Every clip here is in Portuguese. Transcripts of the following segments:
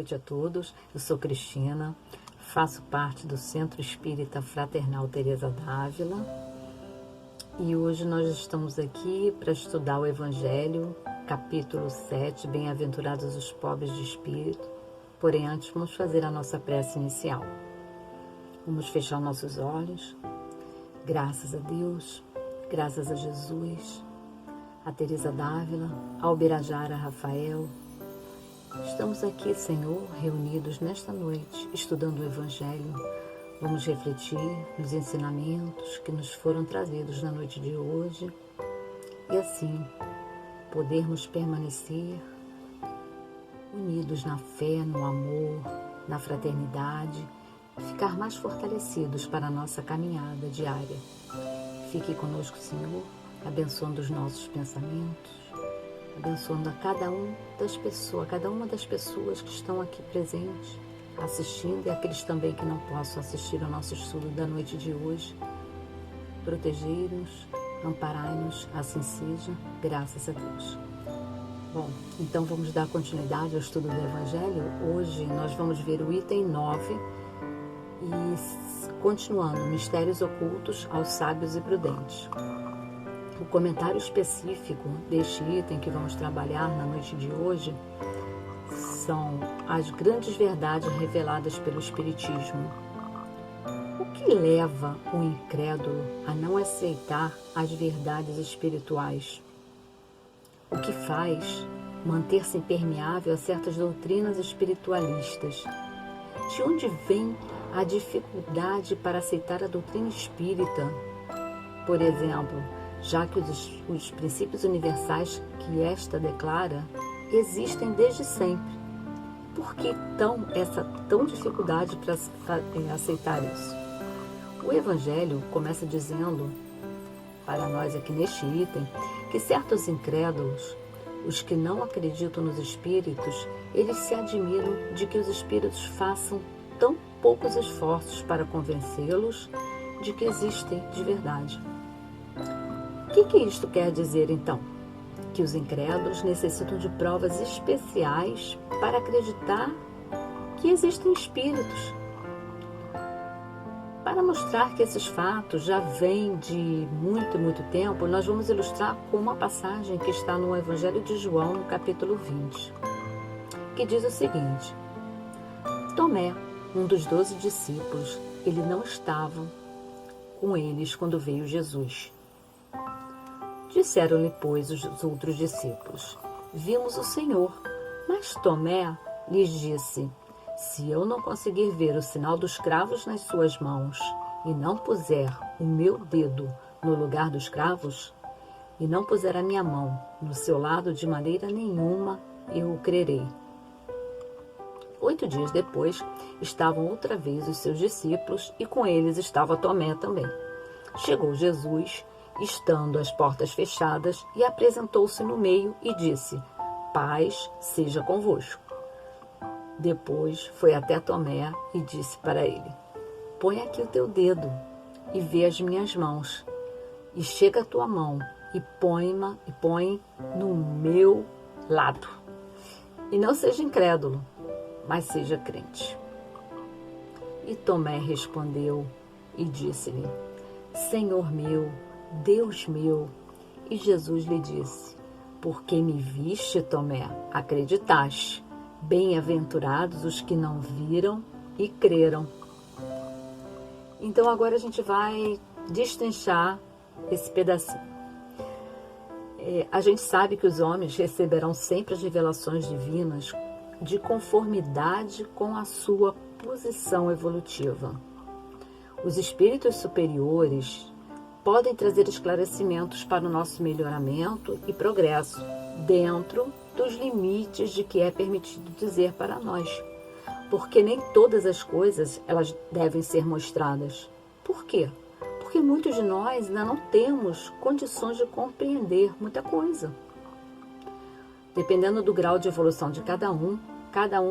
noite a todos. Eu sou Cristina, faço parte do Centro Espírita Fraternal Teresa d'Ávila e hoje nós estamos aqui para estudar o Evangelho, capítulo 7, Bem-aventurados os pobres de espírito. Porém, antes vamos fazer a nossa prece inicial. Vamos fechar nossos olhos. Graças a Deus, graças a Jesus, a Teresa d'Ávila, ao Birajara Rafael. Estamos aqui, Senhor, reunidos nesta noite, estudando o Evangelho. Vamos refletir nos ensinamentos que nos foram trazidos na noite de hoje e assim podermos permanecer unidos na fé, no amor, na fraternidade, ficar mais fortalecidos para a nossa caminhada diária. Fique conosco, Senhor, abençoando os nossos pensamentos, abençoando a cada uma das pessoas que estão aqui presentes, assistindo, e aqueles também que não possam assistir ao nosso estudo da noite de hoje. Protegei-nos, amparai-nos, assim seja, graças a Deus. Bom, então vamos dar continuidade ao estudo do Evangelho. Hoje nós vamos ver o item 9 e continuando, mistérios ocultos aos sábios e prudentes. O comentário específico deste item que vamos trabalhar na noite de hoje são as grandes verdades reveladas pelo Espiritismo. O que leva o incrédulo a não aceitar as verdades espirituais? O que faz manter-se impermeável a certas doutrinas espiritualistas? De onde vem a dificuldade para aceitar a doutrina espírita? Por exemplo, já que os princípios universais que esta declara existem desde sempre. Por que essa dificuldade para aceitar isso? O Evangelho começa dizendo para nós aqui neste item que certos incrédulos, os que não acreditam nos espíritos, eles se admiram de que os espíritos façam tão poucos esforços para convencê-los de que existem de verdade. O que isto quer dizer, então? Que os incrédulos necessitam de provas especiais para acreditar que existem espíritos. Para mostrar que esses fatos já vêm de muito tempo, nós vamos ilustrar com uma passagem que está no Evangelho de João, no capítulo 20, que diz o seguinte: Tomé, um dos 12 discípulos, ele não estava com eles quando veio Jesus. Disseram-lhe, pois, os outros discípulos: Vimos o Senhor. Mas Tomé lhes disse: Se eu não conseguir ver o sinal dos cravos nas suas mãos, e não puser o meu dedo no lugar dos cravos, e não puser a minha mão no seu lado, de maneira nenhuma eu o crerei. 8 dias depois, estavam outra vez os seus discípulos, e com eles estava Tomé também. Chegou Jesus, estando as portas fechadas, e apresentou-se no meio e disse: Paz seja convosco. Depois foi até Tomé e disse para ele: Põe aqui o teu dedo e vê as minhas mãos, e chega a tua mão e põe no meu lado. E não seja incrédulo, mas seja crente. E Tomé respondeu e disse-lhe: Senhor meu, Deus meu. E Jesus lhe disse: Porque me viste, Tomé, acreditaste. Bem-aventurados os que não viram e creram. Então agora a gente vai destrinchar esse pedacinho. A gente sabe que os homens receberão sempre as revelações divinas de conformidade com a sua posição evolutiva. Os espíritos superiores podem trazer esclarecimentos para o nosso melhoramento e progresso, dentro dos limites de que é permitido dizer para nós. Porque nem todas as coisas elas devem ser mostradas. Por quê? Porque muitos de nós ainda não temos condições de compreender muita coisa. Dependendo do grau de evolução de cada um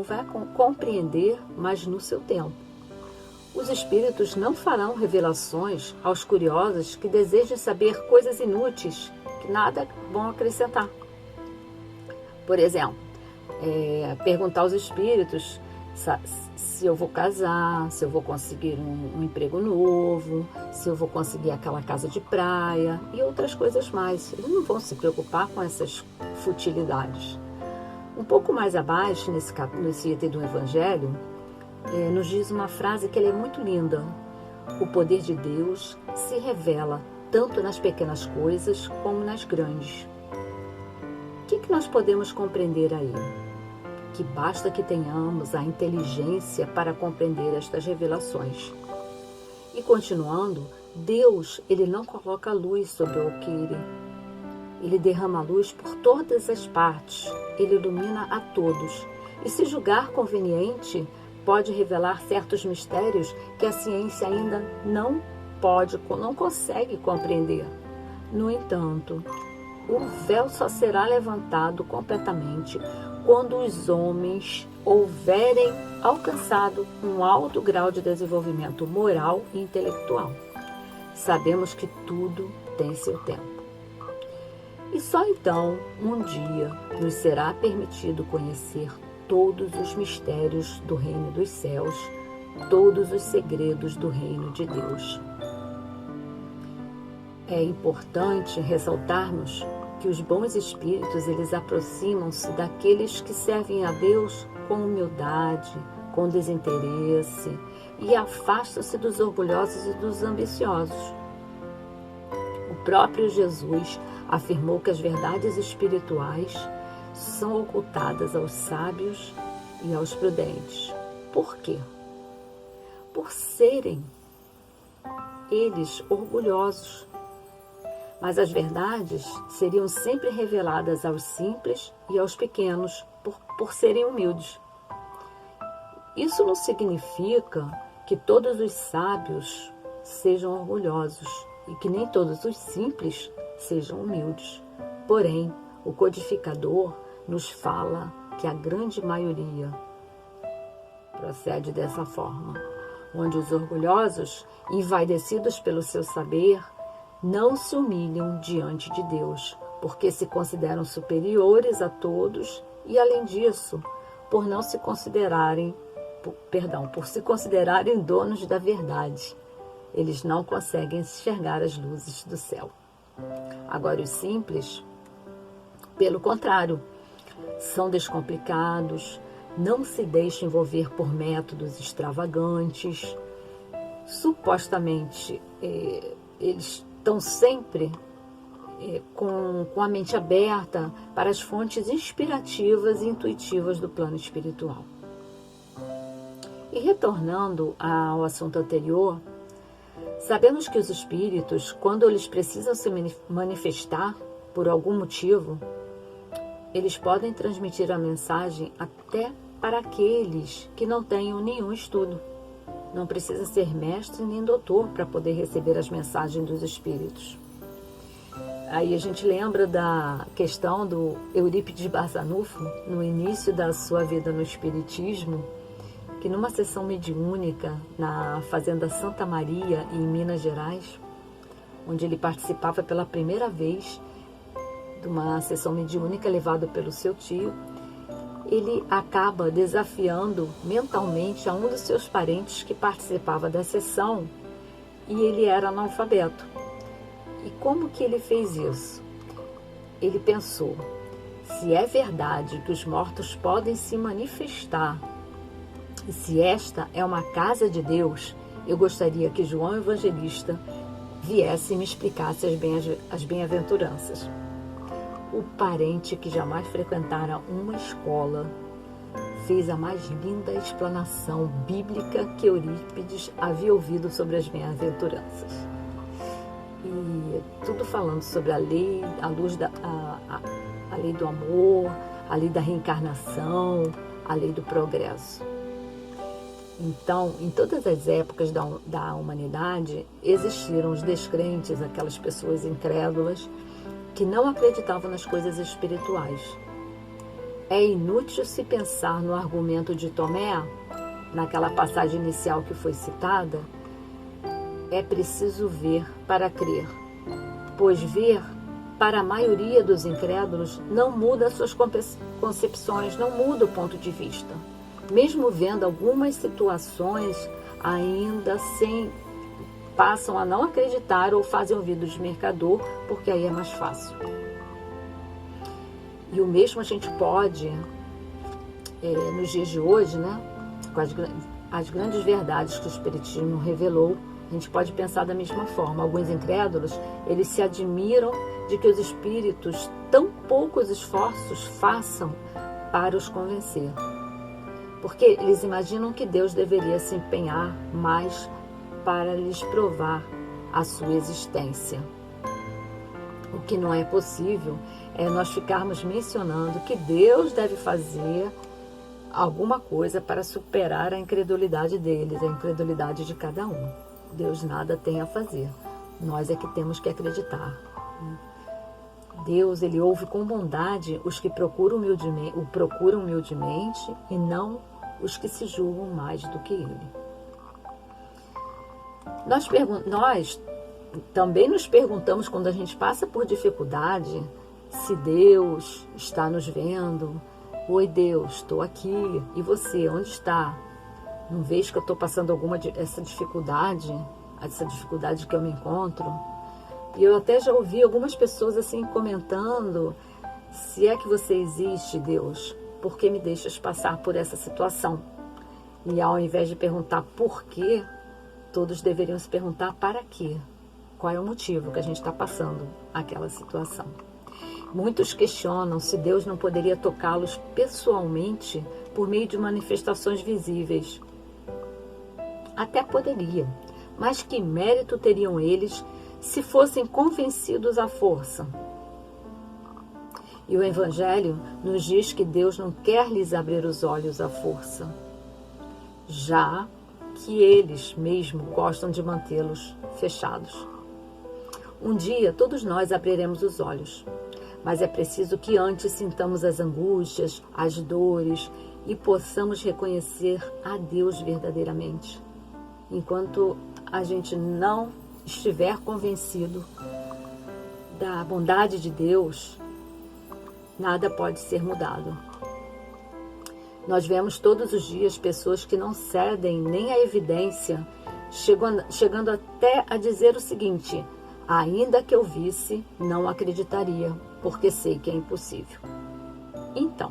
vai compreender, mas no seu tempo. Os espíritos não farão revelações aos curiosos que desejem saber coisas inúteis, que nada vão acrescentar. Por exemplo, perguntar aos espíritos se eu vou casar, se eu vou conseguir um emprego novo, se eu vou conseguir aquela casa de praia e outras coisas mais. Eles não vão se preocupar com essas futilidades. Um pouco mais abaixo, nesse item do Evangelho, nos diz uma frase que ela é muito linda. O poder de Deus se revela tanto nas pequenas coisas como nas grandes. O que nós podemos compreender aí? Que basta que tenhamos a inteligência para compreender estas revelações. E continuando, Deus, Ele não coloca luz sobre o alqueire. Ele derrama luz por todas as partes. Ele ilumina a todos. E se julgar conveniente, pode revelar certos mistérios que a ciência ainda não consegue compreender. No entanto, o véu só será levantado completamente quando os homens houverem alcançado um alto grau de desenvolvimento moral e intelectual. Sabemos que tudo tem seu tempo. E só então, um dia, nos será permitido conhecer todos os mistérios do reino dos céus, todos os segredos do reino de Deus. É importante ressaltarmos que os bons espíritos, eles aproximam-se daqueles que servem a Deus com humildade, com desinteresse e afastam-se dos orgulhosos e dos ambiciosos. O próprio Jesus afirmou que as verdades espirituais são ocultadas aos sábios e aos prudentes. Por quê? Por serem eles orgulhosos. Mas as verdades seriam sempre reveladas aos simples e aos pequenos, por serem humildes. Isso não significa que todos os sábios sejam orgulhosos e que nem todos os simples sejam humildes. Porém, o codificador nos fala que a grande maioria procede dessa forma, onde os orgulhosos, envaidecidos pelo seu saber, não se humilham diante de Deus, porque se consideram superiores a todos e, além disso, por se considerarem donos da verdade. Eles não conseguem enxergar as luzes do céu. Agora, os simples, pelo contrário, são descomplicados, não se deixam envolver por métodos extravagantes. Supostamente, eles estão sempre com a mente aberta para as fontes inspirativas e intuitivas do plano espiritual. E retornando ao assunto anterior, sabemos que os espíritos, quando eles precisam se manifestar por algum motivo, eles podem transmitir a mensagem até para aqueles que não tenham nenhum estudo. Não precisa ser mestre nem doutor para poder receber as mensagens dos espíritos. Aí a gente lembra da questão do Eurípides Barçanufo, no início da sua vida no espiritismo, que numa sessão mediúnica na Fazenda Santa Maria, em Minas Gerais, onde ele participava pela primeira vez de uma sessão mediúnica levada pelo seu tio, ele acaba desafiando mentalmente a um dos seus parentes que participava da sessão e ele era analfabeto. E como que ele fez isso? Ele pensou, se é verdade que os mortos podem se manifestar e se esta é uma casa de Deus, eu gostaria que João Evangelista viesse e me explicasse as bem-aventuranças. O parente que jamais frequentara uma escola fez a mais linda explanação bíblica que Eurípides havia ouvido sobre as bem-aventuranças. E tudo falando sobre a lei, a lei do amor, a lei da reencarnação, a lei do progresso. Então, em todas as épocas da humanidade, existiram os descrentes, aquelas pessoas incrédulas, que não acreditavam nas coisas espirituais. É inútil se pensar no argumento de Tomé, naquela passagem inicial que foi citada, é preciso ver para crer, pois ver, para a maioria dos incrédulos, não muda as suas concepções, não muda o ponto de vista. mesmo vendo algumas situações, ainda passam a não acreditar ou fazem ouvido de mercador, porque aí é mais fácil. E o mesmo a gente pode, nos dias de hoje, né, com as grandes verdades que o Espiritismo revelou, a gente pode pensar da mesma forma. Alguns incrédulos, eles se admiram de que os espíritos tão poucos esforços façam para os convencer. Porque eles imaginam que Deus deveria se empenhar mais para lhes provar a sua existência. O que não é possível é nós ficarmos mencionando que Deus deve fazer alguma coisa para superar a incredulidade deles, a incredulidade de cada um. Deus nada tem a fazer. Nós é que temos que acreditar. Deus, ele ouve com bondade os que o procuram humildemente e não os que se julgam mais do que ele. Nós também nos perguntamos, quando a gente passa por dificuldade, se Deus está nos vendo. Oi, Deus, estou aqui. E você, onde está? Não vejo que eu estou passando essa dificuldade que eu me encontro? E eu até já ouvi algumas pessoas assim comentando: se é que você existe, Deus, por que me deixas passar por essa situação? E ao invés de perguntar por quê, todos deveriam se perguntar para quê? Qual é o motivo que a gente está passando aquela situação? Muitos questionam se Deus não poderia tocá-los pessoalmente por meio de manifestações visíveis. Até poderia, mas que mérito teriam eles se fossem convencidos à força? E o Evangelho nos diz que Deus não quer lhes abrir os olhos à força, já que eles mesmo gostam de mantê-los fechados. Um dia todos nós abriremos os olhos, mas é preciso que antes sintamos as angústias, as dores e possamos reconhecer a Deus verdadeiramente. Enquanto a gente não estiver convencido da bondade de Deus, nada pode ser mudado. Nós vemos todos os dias pessoas que não cedem nem à evidência, chegando até a dizer o seguinte: ainda que eu visse, não acreditaria, porque sei que é impossível. Então,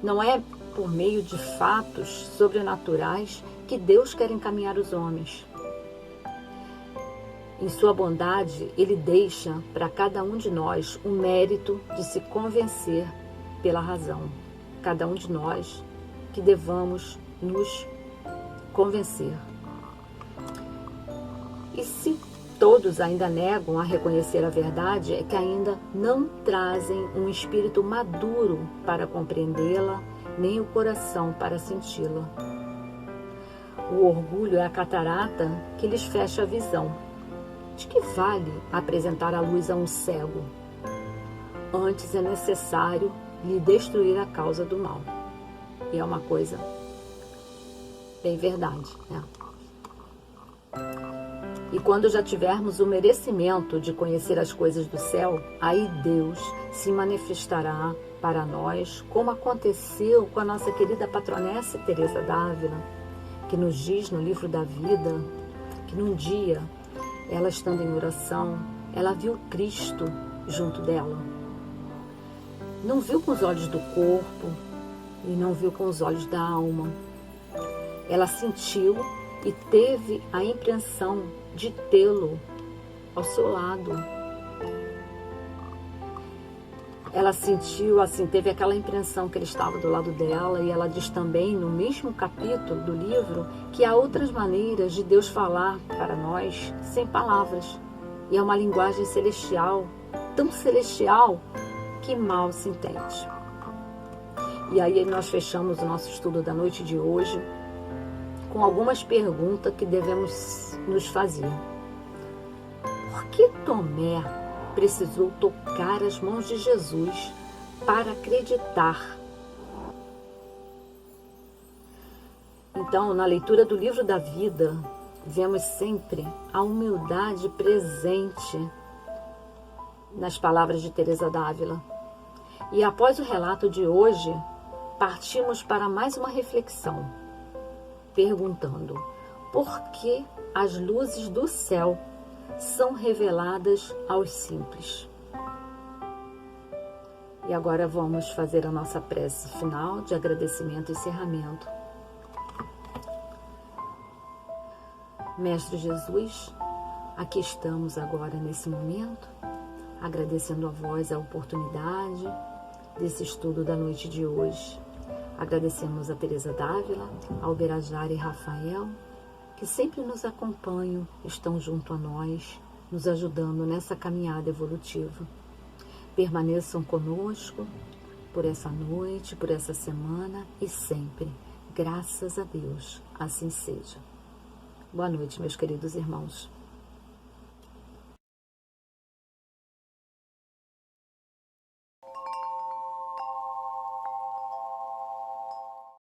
não é por meio de fatos sobrenaturais que Deus quer encaminhar os homens. Em sua bondade, Ele deixa para cada um de nós o mérito de se convencer pela razão. Cada um de nós que devamos nos convencer. E se todos ainda negam a reconhecer a verdade, é que ainda não trazem um espírito maduro para compreendê-la, nem o coração para senti-la. O orgulho é a catarata que lhes fecha a visão. De que vale apresentar a luz a um cego? Antes é necessário lhe destruir a causa do mal. E é uma coisa bem verdade, né? E quando já tivermos o merecimento de conhecer as coisas do céu, aí Deus se manifestará para nós, como aconteceu com a nossa querida patronessa Teresa d'Ávila, que nos diz no livro da vida que num dia, ela estando em oração, ela viu Cristo junto dela. Não viu com os olhos do corpo e não viu com os olhos da alma. Ela sentiu e teve a impressão de tê-lo ao seu lado. Ela sentiu, assim, teve aquela impressão que ele estava do lado dela, e ela diz também, no mesmo capítulo do livro, que há outras maneiras de Deus falar para nós sem palavras. E é uma linguagem celestial, tão celestial, que mal se entende. E aí nós fechamos o nosso estudo da noite de hoje com algumas perguntas que devemos nos fazer. Por que Tomé precisou tocar as mãos de Jesus para acreditar? Então, na leitura do livro da vida, vemos sempre a humildade presente nas palavras de Teresa d'Ávila. E após o relato de hoje, partimos para mais uma reflexão, perguntando: por que as luzes do céu são reveladas aos simples? E agora vamos fazer a nossa prece final de agradecimento e encerramento. Mestre Jesus, aqui estamos agora nesse momento, agradecendo a vós a oportunidade desse estudo da noite de hoje. Agradecemos a Teresa Dávila, a Uberajara e Rafael, que sempre nos acompanham, estão junto a nós, nos ajudando nessa caminhada evolutiva. Permaneçam conosco por essa noite, por essa semana e sempre. Graças a Deus, assim seja. Boa noite, meus queridos irmãos.